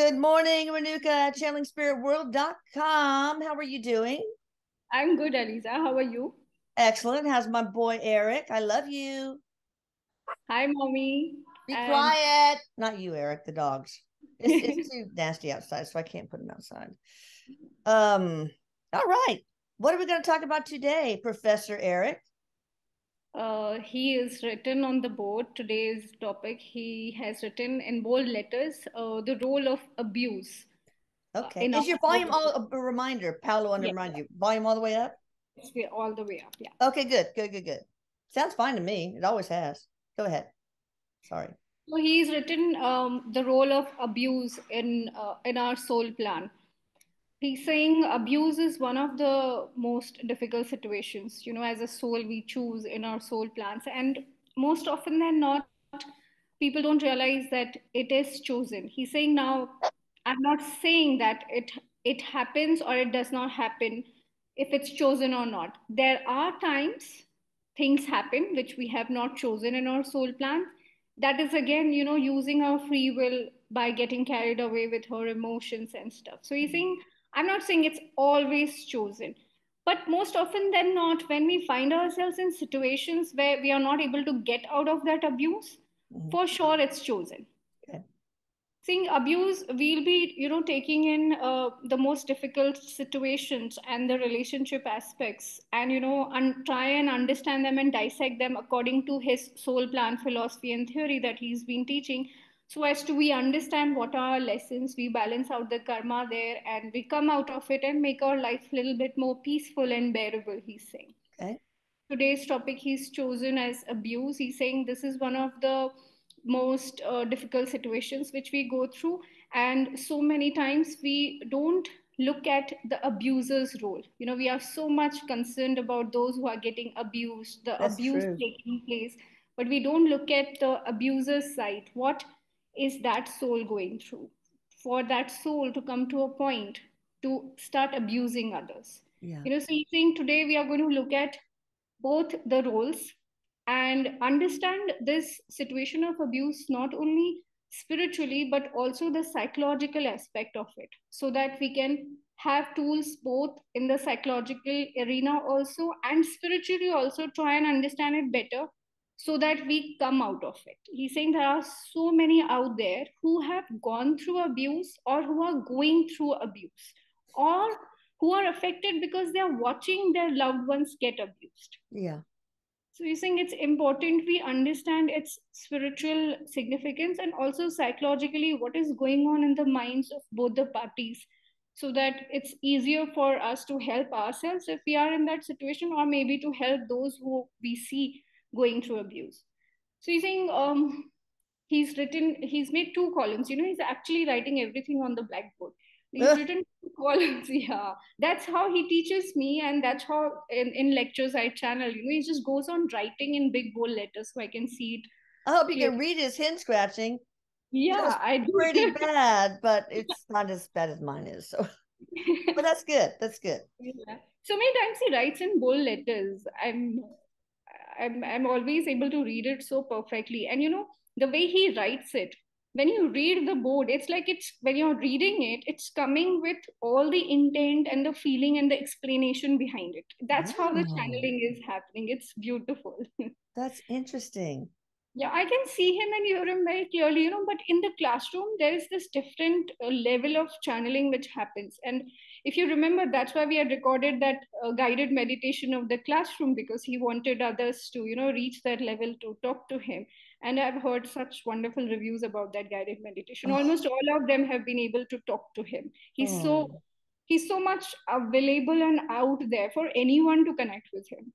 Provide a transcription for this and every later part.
Good morning, Renuka, channelingspiritworld.com. How are you doing? I'm good, Aliza. How are you? Excellent. How's my boy Erik? I love you. Hi, mommy. Be And quiet. Not you, Erik, the dogs. It's too nasty outside, so I can't put them outside. Um, all right. What are we going to talk about today, Professor Erik? he is written on the board. Today's topic, he has written in bold letters the role of abuse Okay. in our Is your volume world. all a reminder? Paolo want to Yeah, remind you. Volume all the way up? it's all the way up. Yeah. Okay, good. Sounds fine to me. It always has. Go ahead. Sorry. So he's written the role of abuse in our soul plan. He's saying abuse is one of the most difficult situations, as a soul we choose in our soul plans. And most often than not, people don't realize that it is chosen. He's saying now, I'm not saying that it happens or it does not happen if it's chosen or not. There are times things happen which we have not chosen in our soul plan. That is again, using our free will by getting carried away with her emotions and stuff. So he's saying, I'm not saying it's always chosen, but most often than not, when we find ourselves in situations where we are not able to get out of that abuse, Mhm. for sure it's chosen. Okay. Seeing abuse, we'll be, taking in the most difficult situations and the relationship aspects, and try and understand them and dissect them according to his soul plan philosophy and theory that he's been teaching, so as to we understand what are our lessons, we balance out the karma there, and we come out of it and make our life a little bit more peaceful and bearable, he's saying. Okay. Today's topic he's chosen as abuse. He's saying this is one of the most difficult situations which we go through, and so many times we don't look at the abuser's role. We are so much concerned about those who are getting abused, the That's abuse true. taking place, but we don't look at the abuser's side. What is that soul going through for that soul to come to a point to start abusing others? Yeah. So you think today we are going to look at both the roles and understand this situation of abuse not only spiritually but also the psychological aspect of it, so that we can have tools both in the psychological arena also and spiritually also try and understand it better, so that we come out of it. He's saying there are so many out there who have gone through abuse or who are going through abuse, or who are affected because they are watching their loved ones get abused. Yeah. So you think it's important we understand its spiritual significance and also psychologically what is going on in the minds of both the parties, so that it's easier for us to help ourselves if we are in that situation, or maybe to help those who we see going through abuse. So you think he's made two columns. He's actually writing everything on the blackboard. He's Ugh. written two columns. Yeah, that's how he teaches me, and that's how in lectures I channel. He just goes on writing in big bold letters so I can see it I hope you can clearly. read his hand scratching. Yeah, Feels I pretty do. bad, but it's not as bad as mine is. So, but that's good. That's good. Yeah. So many times he writes in bold letters. I'm always able to read it so perfectly. And the way he writes it, when you read the board, it's like it's when you're reading it, it's coming with all the intent and the feeling and the explanation behind it. That's how the Wow. channeling is happening. It's beautiful. That's interesting. Yeah, I can see him and hear him very clearly, but in the classroom, there is this different level of channeling which happens. And if you remember, that's why we had recorded that guided meditation of the classroom, because he wanted others to, reach that level to talk to him. And I've heard such wonderful reviews about that guided meditation. Oh, Almost all of them have been able to talk to him. oh. He's so much available and out there for anyone to connect with him.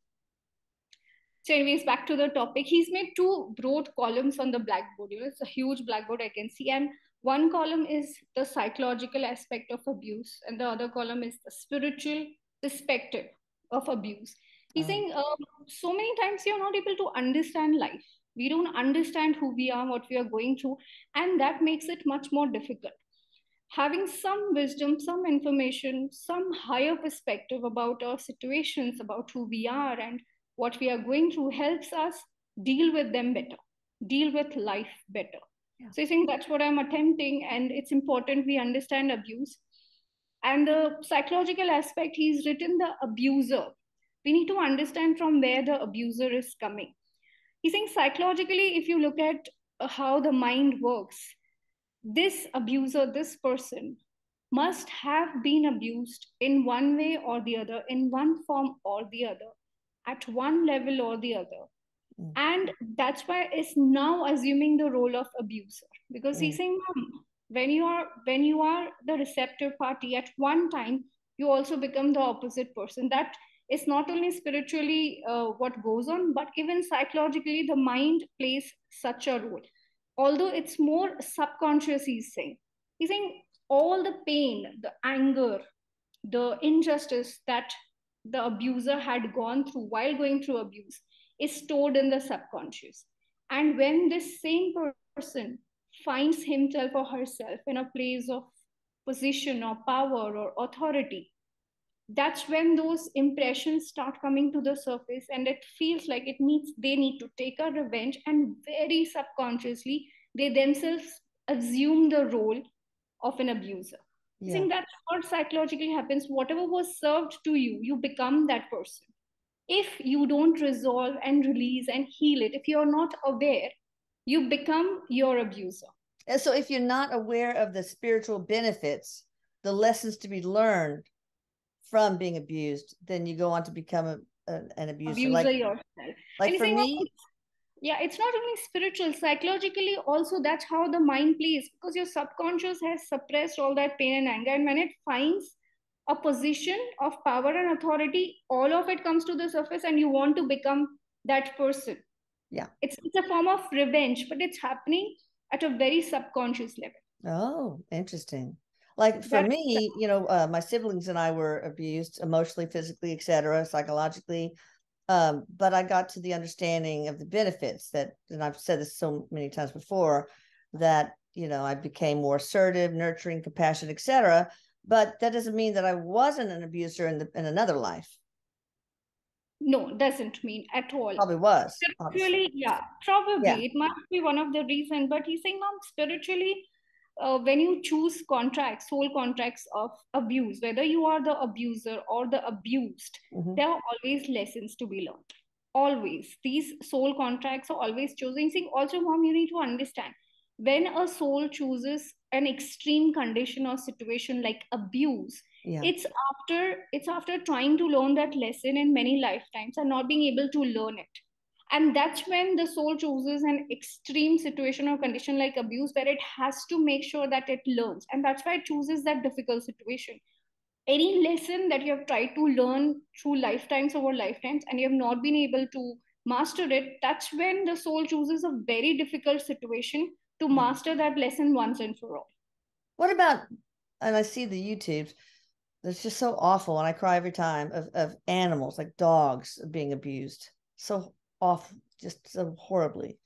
So, anyways, back to the topic. He's made two broad columns on the blackboard. It's a huge blackboard I can see. And one column is the psychological aspect of abuse, and the other column is the spiritual perspective of abuse. He's Oh. saying so many times you're not able to understand life. We don't understand who we are, what we are going through, and that makes it much more difficult. Having some wisdom, some information, some higher perspective about our situations, about who we are and what we are going through helps us deal with them better, deal with life better. Yeah. So I think that's what I'm attempting, and it's important we understand abuse. And the psychological aspect, he's written the abuser. We need to understand from where the abuser is coming. He's saying psychologically, if you look at how the mind works, this abuser, this person, must have been abused in one way or the other, in one form or the other, at one level or the other. Mm. And that's why it's now assuming the role of abuser, because he's Mm. saying, when you are the receptive party at one time, you also become the opposite person. That is not only spiritually what goes on, but even psychologically the mind plays such a role, although it's more subconscious. He's saying all the pain, the anger, the injustice that the abuser had gone through while going through abuse is stored in the subconscious. And when this same person finds himself or herself in a place of position or power or authority, that's when those impressions start coming to the surface, and it feels like it needs they need to take a revenge, and very subconsciously they themselves assume the role of an abuser. I Yeah. think that's what psychologically happens. Whatever was served to you, you become that person. If you don't resolve and release and heal it, if you're not aware, you become your abuser. And so if you're not aware of the spiritual benefits, the lessons to be learned from being abused, then you go on to become an abuser. Abuser yourself. And Like you for say, well, me, yeah, it's not only spiritual, psychologically also that's how the mind plays, because your subconscious has suppressed all that pain and anger, and when it finds a position of power and authority, all of it comes to the surface and you want to become that person. yeah. It's a form of revenge, but it's happening at a very subconscious level. Oh, interesting. Like for That's me, my siblings and I were abused emotionally, physically, etc., psychologically. But I got to the understanding of the benefits and I've said this so many times before, that, I became more assertive, nurturing, compassionate, etc. But that doesn't mean that I wasn't an abuser in another life. no, doesn't mean at all. Probably was, obviously. Spiritually, yeah, Yeah. probably it must be one of the reasons. But he's saying, mom, spiritually, when you choose contracts, soul contracts of abuse, whether you are the abuser or the abused, Mm-hmm. there are always lessons to be learned. Always, these soul contracts are always choosing. Saying also, mom, you need to understand, when a soul chooses an extreme condition or situation like abuse, Yeah. it's after trying to learn that lesson in many lifetimes and not being able to learn it. And that's when the soul chooses an extreme situation or condition like abuse, where it has to make sure that it learns, and that's why it chooses that difficult situation. Any lesson that you have tried to learn through lifetimes over lifetimes and you have not been able to master it, that's when the soul chooses a very difficult situation to Yeah. master that lesson once and for all. What about, and I see the YouTubes, it's just so awful, and I cry every time, of animals like dogs being abused. So awful, just so horribly.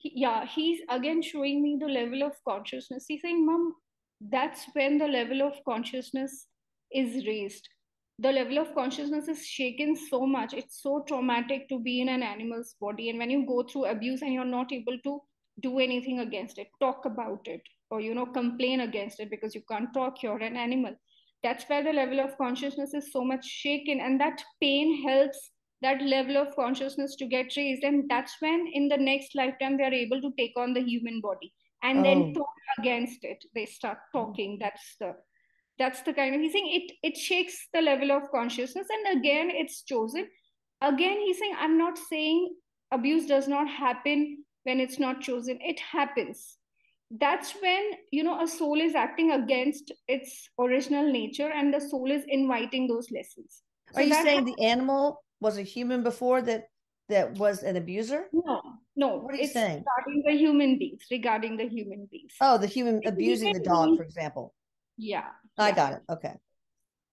Yeah, he's again showing me the level of consciousness. He's saying, mom, that's when the level of consciousness is raised. The level of consciousness is shaken so much. It's so traumatic to be in an animal's body. And when you go through abuse and you're not able to do anything against it, talk about it, or, complain against it because you can't talk, you're an animal. That's where the level of consciousness is so much shaken. And that pain helps that level of consciousness to get raised, and that's when in the next lifetime they are able to take on the human body and then Oh. talk against it. They start talking. That's the kind of, he's saying, it shakes the level of consciousness, and again it's chosen. Again he's saying, I'm not saying abuse does not happen when it's not chosen. It happens. That's when, a soul is acting against its original nature and the soul is inviting those lessons. Are So you that saying the animal was a human before that was an abuser? No, no, What are you it's saying? regarding the human beings. Oh, the human And abusing even the dog, for example. yeah, I yeah. got it. Okay.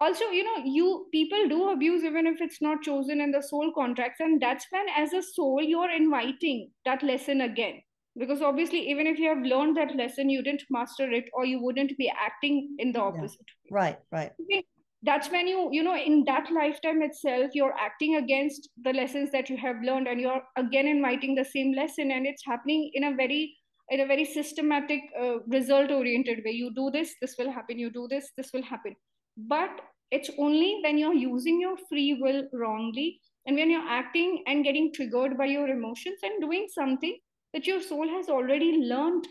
Also, you people do abuse even if it's not chosen in the soul contracts, and that's when, as a soul, you're inviting that lesson again. Because obviously, even if you have learned that lesson, you didn't master it, or you wouldn't be acting in the Yeah. opposite way. Right, right. Okay, that's when in that lifetime itself, you're acting against the lessons that you have learned, and you're again inviting the same lesson, and it's happening in a very in a very systematic, result oriented way. You do this will happen. You do this will happen. But it's only when you're using your free will wrongly, and when you're acting and getting triggered by your emotions and doing something that your soul has already learned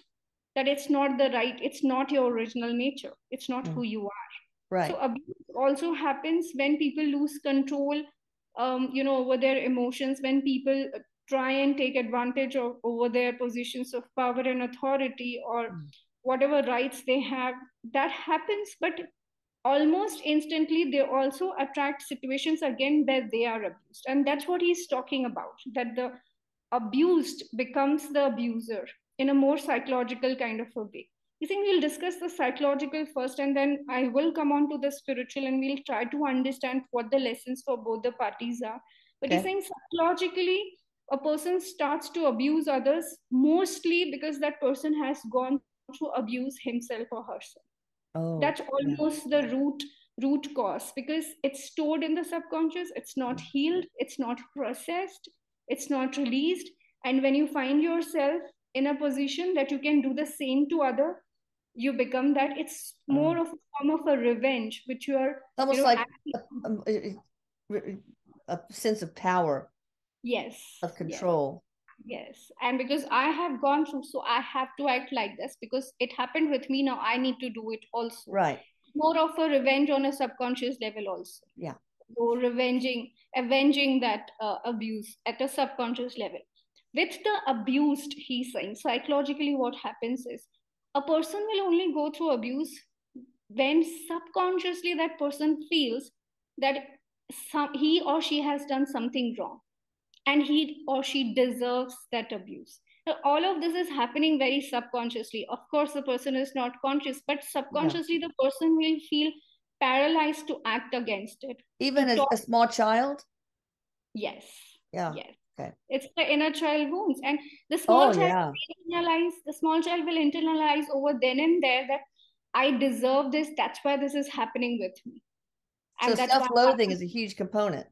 that it's not the right, it's not your original nature, it's not who you are. So Right. abuse also happens when people lose control, over their emotions, when people try and take advantage of over their positions of power and authority, or whatever rights they have. That happens, but almost instantly they also attract situations again where they are abused, and that's what he's talking about, that the abused becomes the abuser in a more psychological kind of a way. You think we'll discuss the psychological first, and then I will come on to the spiritual, and we'll try to understand what the lessons for both the parties are. But he's Okay. saying psychologically, a person starts to abuse others mostly because that person has gone through abuse himself or herself. Oh, That's yeah. almost the root cause, because it's stored in the subconscious, it's not healed, it's not processed, it's not released. And when you find yourself in a position that you can do the same to other, you become that. It's more Oh. of a form of a revenge which you are, Almost like acting. a sense of power, Yes, of yes, control. yes. And because I have gone through, so I have to act like this because it happened with me, now I need to do it also. Right. More of a revenge on a subconscious level also. Yeah. So avenging that abuse at a subconscious level. With the abused, he's saying psychologically what happens is a person will only go through abuse when subconsciously that person feels that he or she has done something wrong, and he or she deserves that abuse. Now, all of this is happening very subconsciously. Of course, the person is not conscious, but Yeah. subconsciously, the person will feel paralyzed to act against it, to Even as talk. a small child. Yes, Yeah. yes. Okay. It's the inner child wounds. And Oh, yeah. the small child will internalize over then and there that I deserve this. That's why this is happening with me. So And that's why self-loathing is a huge component.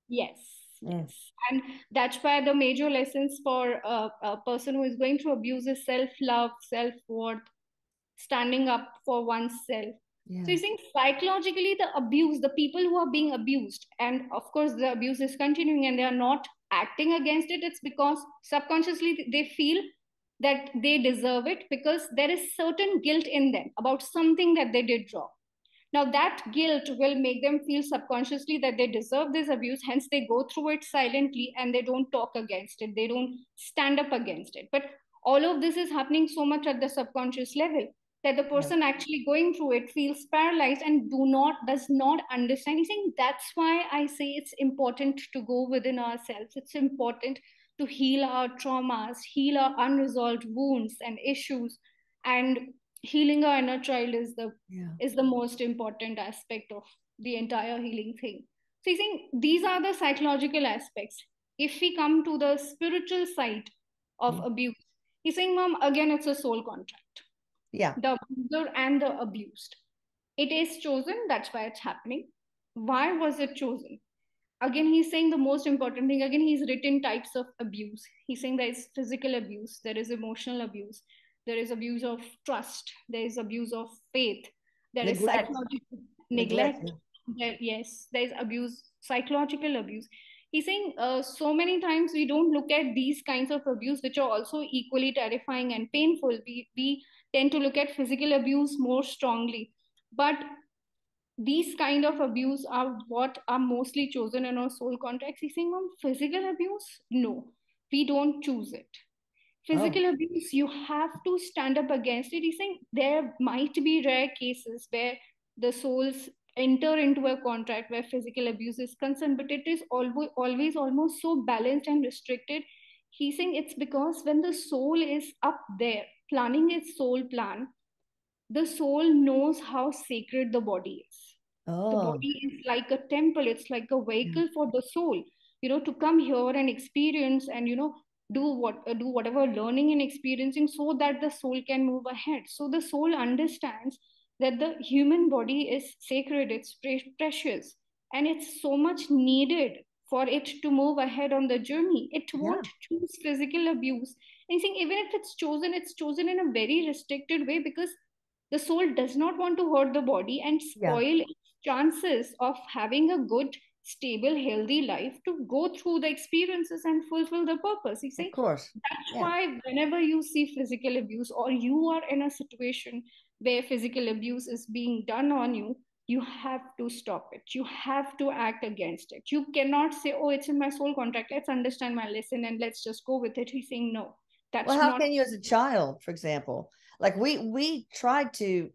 yes, Mm. yes. And that's why the major lessons for a person who is going through abuse is self love, self worth, standing up for oneself. So Yeah. you think psychologically, the abuse, the people who are being abused, and of course, the abuse is continuing and they are not acting against it, it's because subconsciously they feel that they deserve it because there is certain guilt in them about something that they did wrong. Now, that guilt will make them feel subconsciously that they deserve this abuse, hence, they go through it silently and they don't talk against it, they don't stand up against it. But all of this is happening so much at the subconscious level that the Yeah. person actually going through it feels paralyzed and does not understand. You think that's why I say it's important to go within ourselves. It's important to heal our traumas, heal our unresolved wounds and issues, and healing our inner child Yeah. is the most important aspect of the entire healing thing. So you think these are the psychological aspects. If we come to the spiritual side of Mm. abuse, he's saying, Mom, again, it's a soul contract. Yeah. The abuser and the abused. It is chosen, that's why it's happening. Why was it chosen? Again, he's saying the most important thing. Again, he's written types of abuse. He's saying there is physical abuse, there is emotional abuse, there is abuse of trust, there is abuse of faith, there is Neglect. psychological Neglect. neglect, yes, there is abuse, psychological abuse. He's saying so many times we don't look at these kinds of abuse, which are also equally terrifying and painful. We tend to look at physical abuse more strongly, but these kind of abuse are what are mostly chosen in our soul contracts. He's saying on physical abuse, no, we don't choose it. Oh, Physical abuse, you have to stand up against it. He's saying there might be rare cases where the souls enter into a contract where physical abuse is concerned, but it is always almost so balanced and restricted. He's saying it's because when the soul is up there planning its soul plan, the soul knows how sacred the body is. The oh, body is like a temple, it's like a yeah. vehicle for the soul, to come here and experience and, do whatever learning and experiencing so that the soul can move ahead. So the soul understands that the human body is sacred, it's precious, and it's so much needed for it to move ahead on the journey. It Yeah. won't choose physical abuse And saying even if it's chosen in a very restricted way, because the soul does not want to hurt the body and Yeah, spoil its chances of having a good, stable, healthy life to go through the experiences and fulfill the purpose. You of see, course. that's Yeah. why whenever you see physical abuse, or you are in a situation where physical abuse is being done on you, you have to stop it. You have to act against it. You cannot say, oh, it's in my soul contract, let's understand my lesson and let's just go with it. He's saying no, Well, that's how not. can you, as a child, for example, like we tried to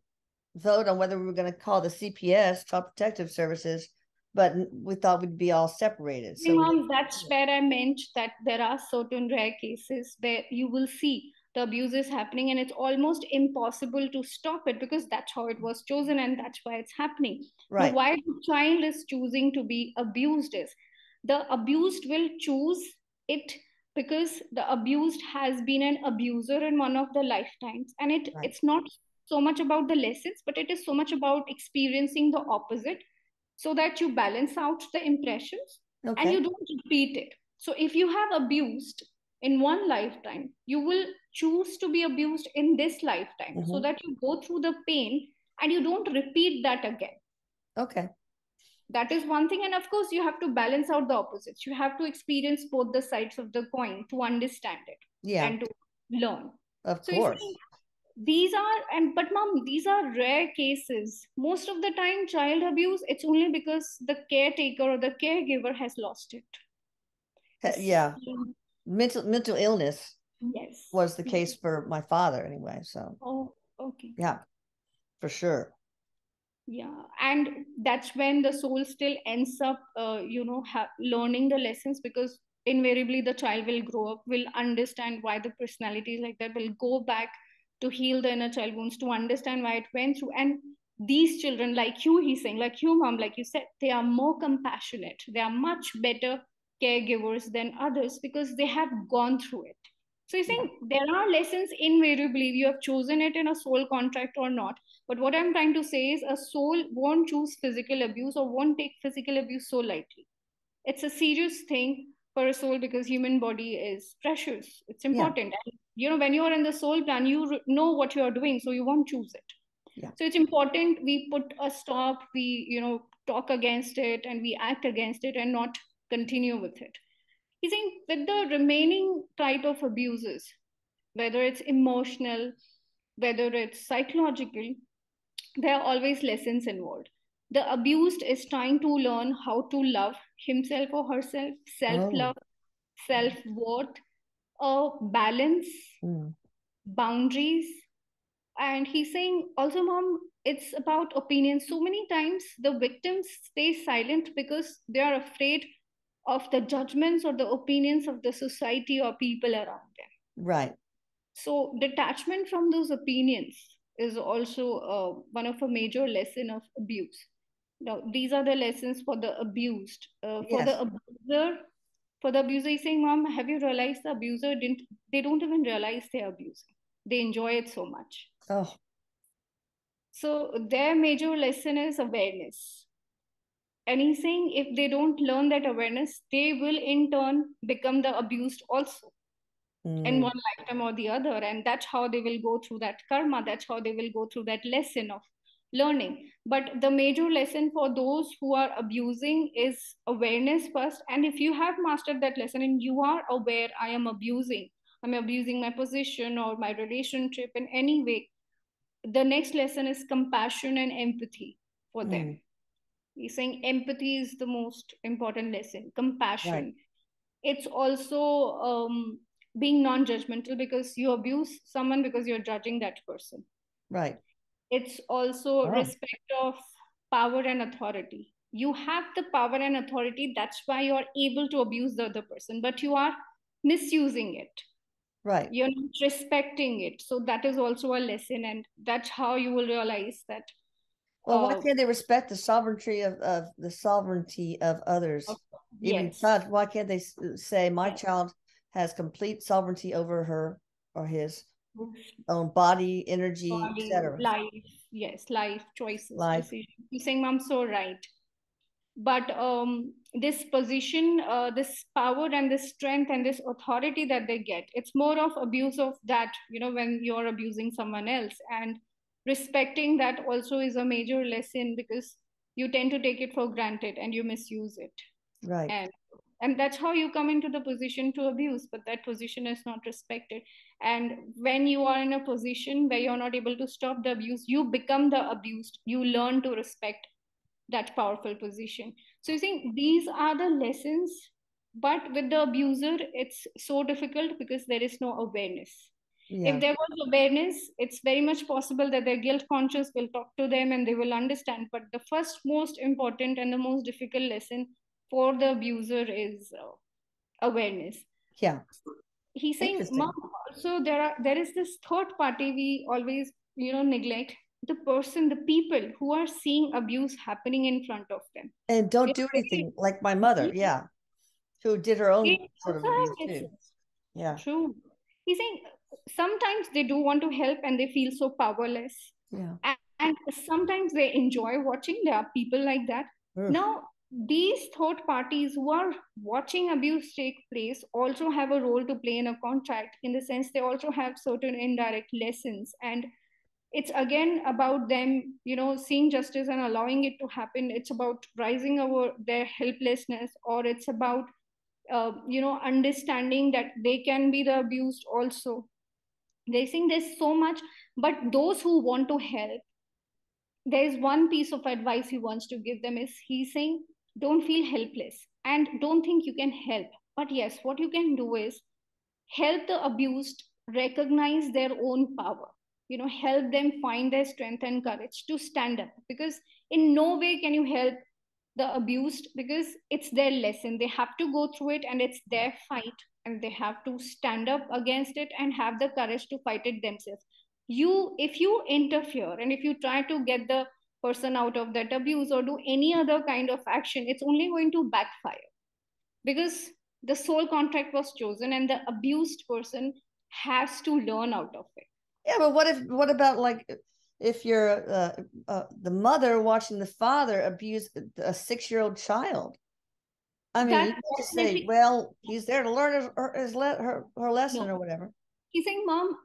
vote on whether we were going to call the CPS, Child Protective Services, but we thought we'd be all separated. So we, Mom, that's where I meant that there are certain rare cases where you will see the abuse is happening and it's almost impossible to stop it, because that's how it was chosen and that's why it's happening. Now, right. why the child is choosing to be abused is the abused will choose it because the abused has been an abuser in one of the lifetimes, and Right. it's not so much about the lessons, but it is so much about experiencing the opposite, so that you balance out the impressions and Okay. you don't repeat it. So if you have abused in one lifetime, you will choose to be abused in this lifetime so Mm-hmm. that you go through the pain and you don't repeat that again. Okay. That is one thing. And of course, you have to balance out the opposites. You have to experience both the sides of the coin to understand it Yeah, and to learn. of So you see, course. these are, and but mom, these are rare cases. Most of the time child abuse, it's only because the caretaker or the caregiver has lost it. This, Yeah, mental illness yes. was the case for my father anyway. So Oh, okay. yeah, for sure. Yeah, and that's when the soul still ends up, learning the lessons, because invariably the child will grow up, will understand why the personality is like that, will go back to heal the inner child wounds, to understand why it went through. And these children, like you, he's saying, like you, mom, like you said, they are more compassionate. They are much better caregivers than others because they have gone through it. So he's Yeah. saying there are lessons invariably. You have chosen it in a soul contract or not, but what I'm trying to say is a soul won't choose physical abuse or won't take physical abuse so lightly. It's a serious thing for a soul because human body is precious. It's Yeah. important. And, when you are in the soul plan, you know what you are doing, so you won't choose it. Yeah. So it's important we put a stop, we, talk against it and we act against it and not continue with it. He's saying with the remaining type of abuses, whether it's emotional, whether it's psychological, there are always lessons involved. The abused is trying to learn how to love himself or herself, self Oh. love, self worth, balance, Mm. boundaries. And he's saying also, mom, it's about opinions. So many times the victims stay silent because they are afraid of the judgments or the opinions of the society or people around them. Right. So detachment from those opinions is also one of a major lesson of abuse. Now, these are the lessons for the abused. For the Yes. abuser, he's saying, "Mom, have you realized the abuser didn't? They don't even realize they're abusing. They enjoy it so much." Oh. So their major lesson is awareness. And he's saying if they don't learn that awareness, they will in turn become the abused also in Mm. one lifetime or the other, and that's how they will go through that karma, that's how they will go through that lesson of learning. But the major lesson for those who are abusing is awareness first. And if you have mastered that lesson and you are aware, I'm abusing my position or my relationship in any way, the next lesson is compassion and empathy for them. Mm. He's saying empathy is the most important lesson, Right. compassion. It's also being non-judgmental, because you abuse someone because you're judging that person. Right. It's also Oh. respect of power and authority. You have the power and authority, that's why you're able to abuse the other person, but you are misusing it, Right. you're not respecting it. So that is also a lesson, and that's how you will realize that Well, why uh, can't they respect the sovereignty of the sovereignty of others? Even yes, child, why can't they say my yes, child has complete sovereignty over her or his own body, energy, body, etc. life, yes, life choices, Life. decisions. You're saying, I'm so right. but this position, this power and this strength and this authority that they get, it's more of abuse of that, when you're abusing someone else. And respecting that also is a major lesson, because you tend to take it for granted and you misuse it. Right. And that's how you come into the position to abuse, but that position is not respected. And when you are in a position where you're not able to stop the abuse, you become the abused. You learn to respect that powerful position. So you think these are the lessons, but with the abuser it's so difficult because there is no awareness. If Yeah. there was awareness, it's very much possible that their guilt conscious will talk to them and they will understand. But the first most important and the most difficult lesson for the abuser is awareness. Yeah. He's saying, Interesting. mom, also there is this third party we always neglect, the person, the people who are seeing abuse happening in front of them. And don't It's do very, anything, like my mother. Yeah. Who did her own they sort of also abuse have too. lessons. Yeah. True. He's saying sometimes they do want to help and they feel so powerless. Yeah. And sometimes they enjoy watching. There are people like that. Oof. Now, these third parties who are watching abuse take place also have a role to play in a contract, in the sense they also have certain indirect lessons. And it's again about them, seeing justice and allowing it to happen. It's about rising over their helplessness, or it's about understanding that they can be the abused also. They think there's so much, but those who want to help, there's one piece of advice he wants to give them is, he's saying, don't feel helpless and don't think you can help. But yes, what you can do is help the abused recognize their own power. Help them find their strength and courage to stand up, because in no way can you help the abused, because it's their lesson. They have to go through it and it's their fight, and they have to stand up against it and have the courage to fight it themselves. If you interfere and if you try to get the person out of that abuse or do any other kind of action, it's only going to backfire, because the soul contract was chosen and the abused person has to learn out of it. Yeah, but what about, like, if you're the mother watching the father abuse a 6-year-old child? I mean, you That can just say, definitely, well, he's there to learn her lesson no. or whatever. He's saying, mom,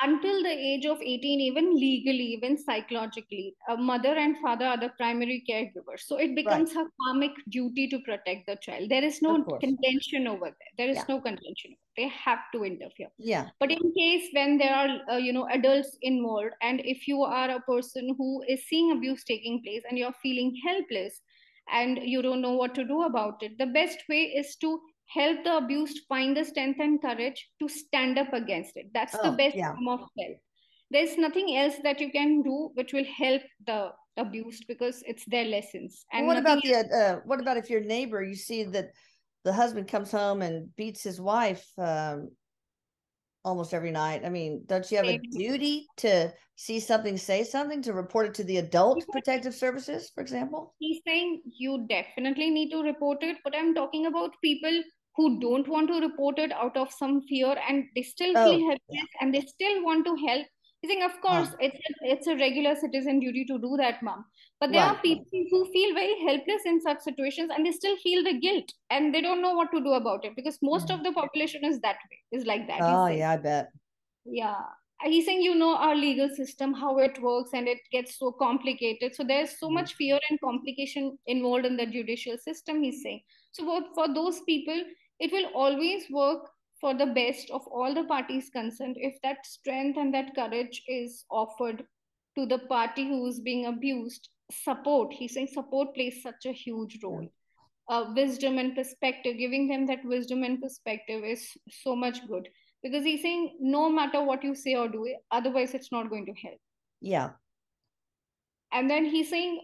until the age of 18, even legally, even psychologically, a mother and father are the primary caregivers. So it Right. becomes a karmic duty to protect the child. There is Of no course. contention over there. There is Yeah. no contention. They have to interfere. Yeah. But in case when there are, adults involved, and if you are a person who is seeing abuse taking place and you're feeling helpless and you don't know what to do about it, the best way is to help the abused find the strength and courage to stand up against it. That's the Oh, best yeah. form of help. There's nothing else that you can do which will help the abused, because it's their lessons Well, and nothing else. what about if your neighbor, you see that the husband comes home and beats his wife almost every night? I mean, don't you have a duty to see something, say something, to report it to the adult protective services, for example? He's saying you definitely need to report it, but I'm talking about people who don't want to report it out of some fear and they still feel Oh, yeah. helpless and they still want to help. He's saying, of course, it's a regular citizen duty to do that, mom. But there Right. are people who feel very helpless in such situations and they still feel the guilt and they don't know what to do about it, because most Yeah. of the population is that way, is like that. He's Oh, saying. yeah, I bet. Yeah. He's saying, our legal system, how it works, and it gets so complicated. So there's so Mhm. much fear and complication involved in the judicial system, he's saying. So for those people, it will always work for the best of all the parties concerned if that strength and that courage is offered to the party who is being abused. Support, he's saying, support plays such a huge Yeah. role. Wisdom and perspective, giving them that wisdom and perspective is so much good, because he's saying no matter what you say or do, otherwise it's not going to help. Yeah. And then he's saying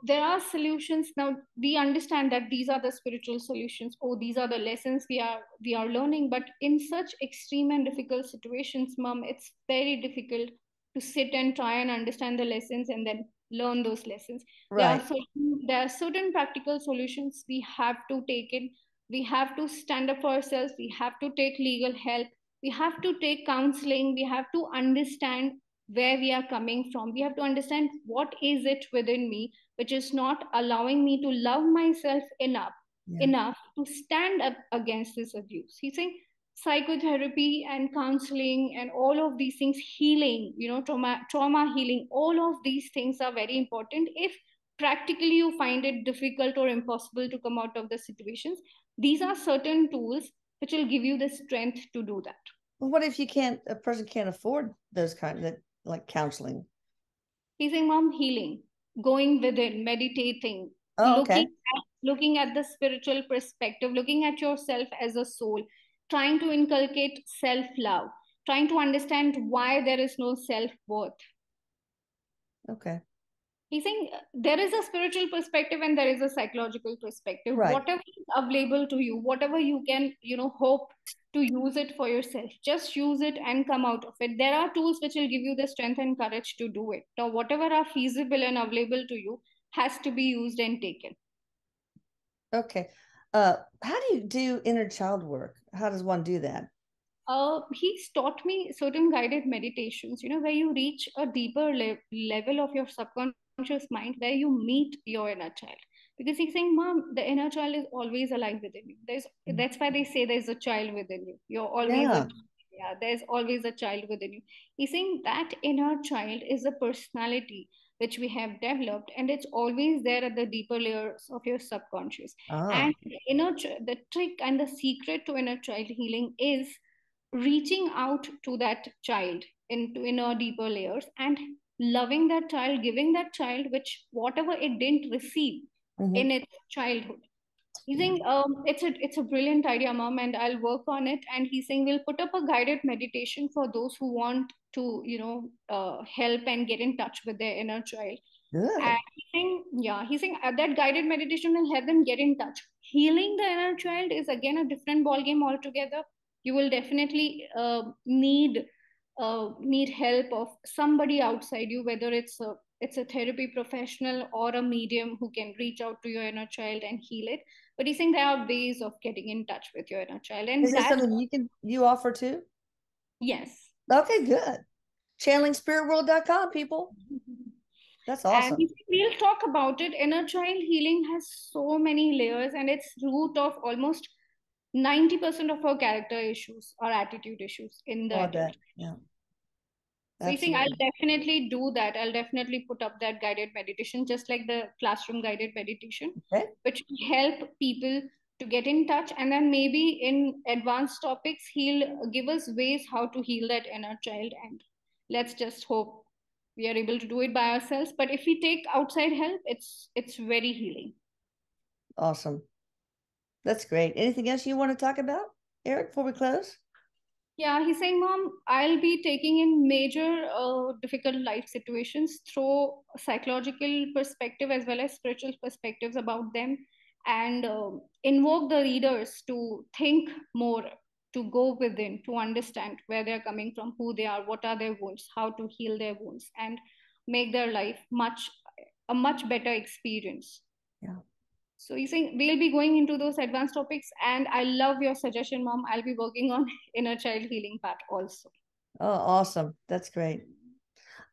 there are solutions. Now we understand that these are the spiritual solutions, or these are the lessons we are learning, but in such extreme and difficult situations, mom, it's very difficult to sit and try and understand the lessons and then learn those lessons. Right. There are certain practical solutions we have to take in. We have to stand up for ourselves. We have to take legal help. We have to take counseling. We have to understand where we are coming from. We have to understand what is it within me which is not allowing me to love myself enough to stand up against this abuse. He's saying psychotherapy and counseling and all of these things, healing, trauma healing, all of these things are very important. If practically you find it difficult or impossible to come out of the situations, these are certain tools which will give you the strength to do that. Well, what if a person can't afford those kind of, like, counseling? He's saying, Mom, healing, going within, meditating, Oh, okay. looking at the spiritual perspective, looking at yourself as a soul, trying to inculcate self-love, trying to understand why there is no self-worth. Okay. He's saying there is a spiritual perspective and there is a psychological perspective. Right. Whatever is available to you, whatever you can, hope to use it for yourself, just use it and come out of it. There are tools which will give you the strength and courage to do it. Now, whatever are feasible and available to you has to be used and taken. Okay. How do you do inner child work? How does one do that? He's taught me certain guided meditations, where you reach a deeper level of your subconscious mind, where you meet your inner child. Because he's saying, Mom, the inner child is always alive within you. That's why they say there's a child within you. You're always Yeah. yeah, there's always a child within you. He's saying that inner child is a personality which we have developed, and it's always there at the deeper layers of your subconscious. Ah. And the trick and the secret to inner child healing is reaching out to that child into inner deeper layers and loving that child, giving that child which whatever it didn't receive Mm-hmm. in its childhood. He's Yeah. saying it's a brilliant idea, Mom, and I'll work on it. And he's saying we'll put up a guided meditation for those who want to help and get in touch with their inner child. And Good. he's saying that guided meditation will help them get in touch. Healing the inner child is again a different ball game altogether. You will definitely need help of somebody outside you, whether it's a therapy professional or a medium who can reach out to your inner child and heal it. But he's saying there are ways of getting in touch with your inner child, Is and this that's something you offer too? yes. Okay, good. Channelingspiritworld.com, people. That's And awesome. we'll talk about it. Inner child healing has so many layers, and it's root of almost 90% of our character issues or attitude issues in Oh, the I adult. bet. Yeah, So you think I'll absolutely. definitely do that. I'll definitely put up that guided meditation, just like the classroom guided meditation, Okay. which will help people to get in touch. And then maybe in advanced topics, he'll give us ways how to heal that inner child. And let's just hope we are able to do it by ourselves. But if we take outside help, it's very healing. Awesome. That's great. Anything else you want to talk about, Erik, before we close? Yeah, he's saying, Mom, I'll be taking in major difficult life situations through psychological perspective as well as spiritual perspectives about them, and invoke the readers to think more, to go within, to understand where they're coming from, who they are, what are their wounds, how to heal their wounds, and make their life a much better experience. Yeah. So you saying we'll be going into those advanced topics, and I love your suggestion, Mom. I'll be working on inner child healing part also. Oh, awesome. That's great.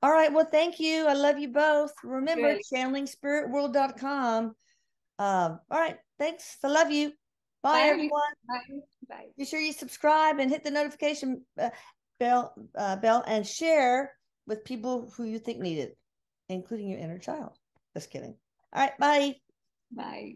All right. Well, thank you. I love you both. Remember, Really. channelingspiritworld.com. All right. Thanks. I love you. Bye, Bye. everyone. Bye. Bye. Be sure you subscribe and hit the notification bell and share with people who you think need it, including your inner child. Just kidding. All right. Bye. Bye.